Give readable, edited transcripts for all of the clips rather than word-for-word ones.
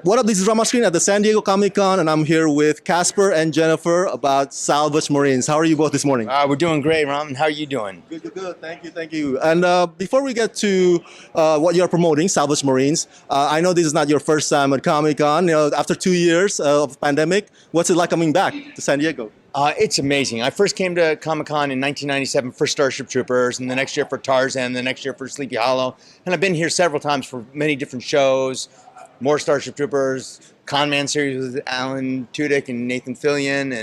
What up, this is Rama Screen at the San Diego Comic-Con, and I'm here with Casper and Jennifer about Salvage Marines. How are you both this morning? We're doing great, Ram. How are you doing? Good, good, good. Thank you. And before we get to what you're promoting, Salvage Marines, I know this is not your first time at Comic-Con. You know, after 2 years of pandemic, what's it like coming back to San Diego? It's amazing. I first came to Comic-Con in 1997 for Starship Troopers, and the next year for Tarzan, the next year for Sleepy Hollow. And I've been here several times for many different shows. More Starship Troopers, Con Man series with Alan Tudyk and Nathan Fillion,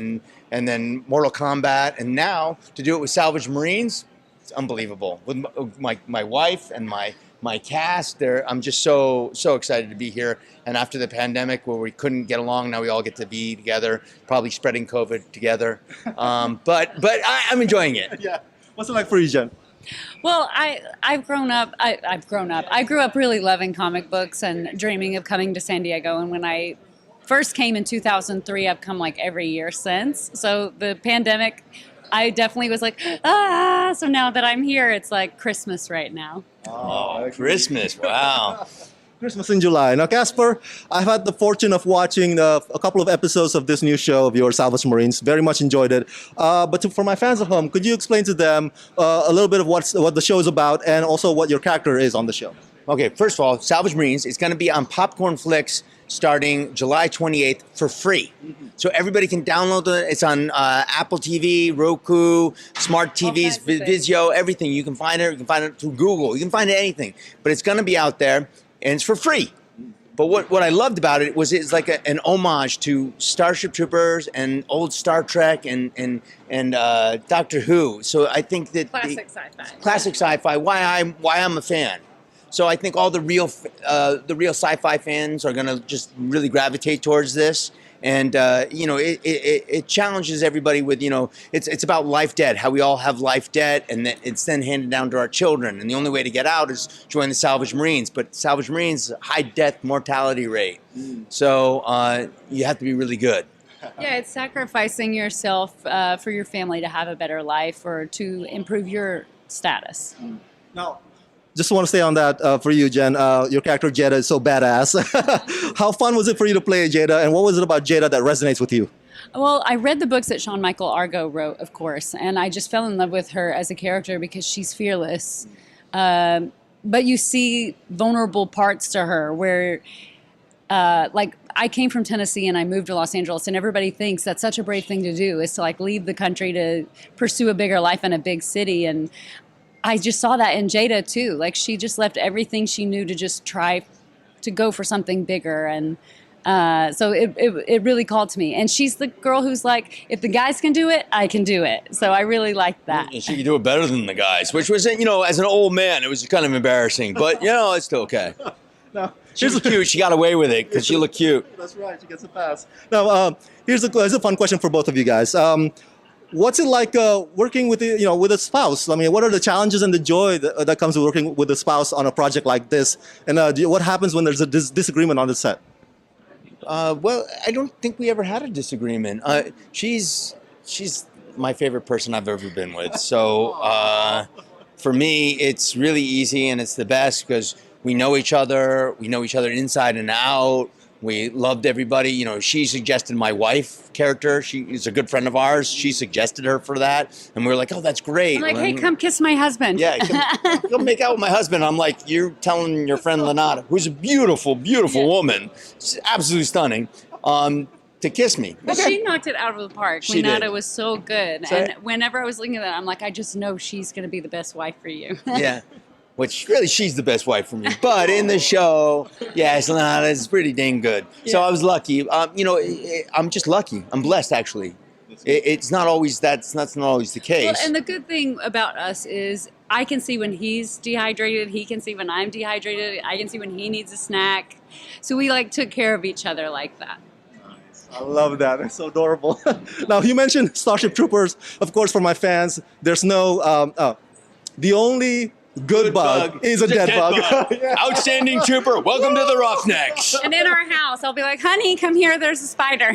and then Mortal Kombat, and now to do it with Salvage Marines, it's unbelievable. With my wife and my cast, I'm just so excited to be here. And after the pandemic, where we couldn't get along, now we all get to be together, probably spreading COVID together. But I'm enjoying it. Yeah. What's it like for you, Jen? Well, I grew up really loving comic books and dreaming of coming to San Diego. And when I first came in 2003, I've come like every year since. So the pandemic, I definitely was like, so now that I'm here, it's like Christmas right now. Oh, Christmas. Wow. Christmas in July. Now, Casper, I've had the fortune of watching a couple of episodes of this new show of your Salvage Marines. Very much enjoyed it. For my fans at home, could you explain to them a little bit of what the show is about and also what your character is on the show? Okay, first of all, Salvage Marines is going to be on Popcorn Flicks starting July 28th for free. Mm-hmm. So everybody can download it. It's on Apple TV, Roku, smart TVs, Vizio, everything. You can find it. You can find it through Google. You can find it anything. But it's going to be out there. And it's for free. But what I loved about it was it's like an homage to Starship Troopers and old Star Trek and Doctor Who. So I think that classic sci-fi. Why I'm a fan. So I think all the real sci-fi fans are going to just really gravitate towards this. And it challenges everybody with, it's about life debt, how we all have life debt, and that it's then handed down to our children. And the only way to get out is join the Salvage Marines. But Salvage Marines, high death mortality rate. So you have to be really good. Yeah, it's sacrificing yourself for your family to have a better life or to improve your status. Now, just want to stay on that for you, Jen. Your character, Jada, is so badass. How fun was it for you to play Jada, and what was it about Jada that resonates with you? Well, I read the books that Sean Michael Argo wrote, of course, and I just fell in love with her as a character because she's fearless. But you see vulnerable parts to her where, like, I came from Tennessee and I moved to Los Angeles, and everybody thinks that's such a brave thing to do, is to, like, leave the country to pursue a bigger life in a big city. And I just saw that in Jada too. Like, she just left everything she knew to just try to go for something bigger. And so it really called to me. And she's the girl who's like, if the guys can do it, I can do it. So I really liked that. And she can do it better than the guys, which was, as an old man, it was kind of embarrassing. But, it's still okay. No, she was cute. She got away with it because she looked cute. That's right. She gets a pass. Now, here's a fun question for both of you guys. What's it like working with with a spouse? I mean, what are the challenges and the joy that comes with working with a spouse on a project like this? And what happens when there's a disagreement on the set? Well, I don't think we ever had a disagreement. She's my favorite person I've ever been with. So for me, it's really easy and it's the best because we know each other. We know each other inside and out. We loved everybody. She suggested my wife character. She is a good friend of ours. She suggested her for that. And we were like, oh, that's great. I'm like, hey, come kiss my husband. Yeah, come make out with my husband. I'm like, you're telling your friend Lenata, who's a beautiful, beautiful woman, she's absolutely stunning, to kiss me. But she knocked it out of the park. She did. Lenata was so good. And whenever I was looking at that, I'm like, I just know she's going to be the best wife for you. Yeah. Which really, she's the best wife for me. But in the show, yes, Lenata is pretty dang good. Yeah. So I was lucky. I'm just lucky. I'm blessed, actually. It's not always that's not always the case. Well, and the good thing about us is I can see when he's dehydrated. He can see when I'm dehydrated. I can see when he needs a snack. So we took care of each other like that. I love that. It's so adorable. Now, you mentioned Starship Troopers. Of course, for my fans, there's no the only good bug is a dead bug. Yeah. Outstanding trooper. Welcome to the Roughnecks. And in our house, I'll be like, honey, come here. There's a spider.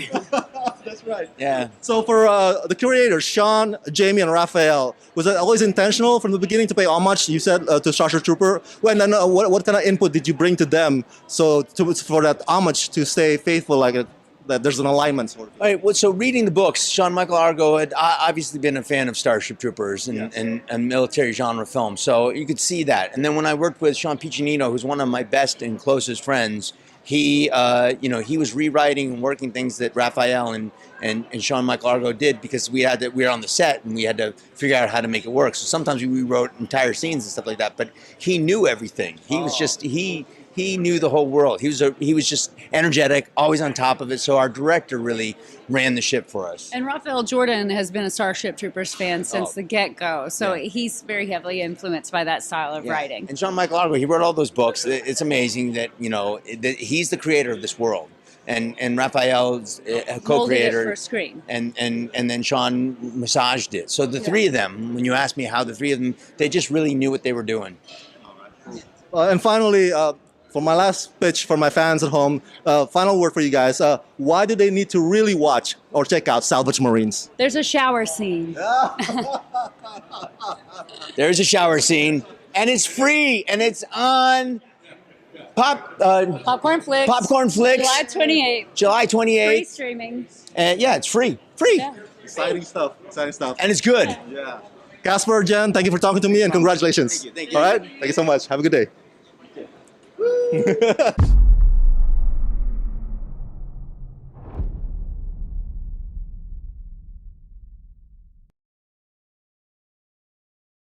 That's That's right. Yeah. So for the curators, Sean, Jamie, and Raphael, was it always intentional from the beginning to pay homage, you said, to Starship Trooper? When then what kind of input did you bring to them for that homage to stay faithful, that there's an alignment sort of? All right. Well, so reading the books, Sean Michael Argo had obviously been a fan of Starship Troopers and military genre films, so you could see that. And then when I worked with Sean Piccinino, who's one of my best and closest friends, he was rewriting and working things that Raphael and Sean Michael Argo did, because we were on the set and we had to figure out how to make it work. So sometimes we rewrote entire scenes and stuff like that. But he knew everything. He was just he knew the whole world. He was just energetic, always on top of it. So our director really ran the ship for us. And Raphael Jordan has been a Starship Troopers fan since the get-go, so he's very heavily influenced by that style of writing. And Sean Michael Argo, he wrote all those books. It's amazing that that he's the creator of this world, and Raphael's a co-creator. Molded it for screen. And then Sean massaged it. So the three of them, when you ask me how the three of them, they just really knew what they were doing. And finally, for my last pitch for my fans at home, final word for you guys. Why do they need to really watch or check out Salvage Marines? There's a shower scene. There's a shower scene, and it's free, and it's on Popcorn Flicks. Popcorn Flicks. July 28th. July 28th. Free streaming. And yeah, it's free. Free. Yeah. Exciting stuff. Exciting stuff. And it's good. Yeah. Casper, Jen, thank you for talking to me and congratulations. Thank you. All right. Thank you so much. Have a good day.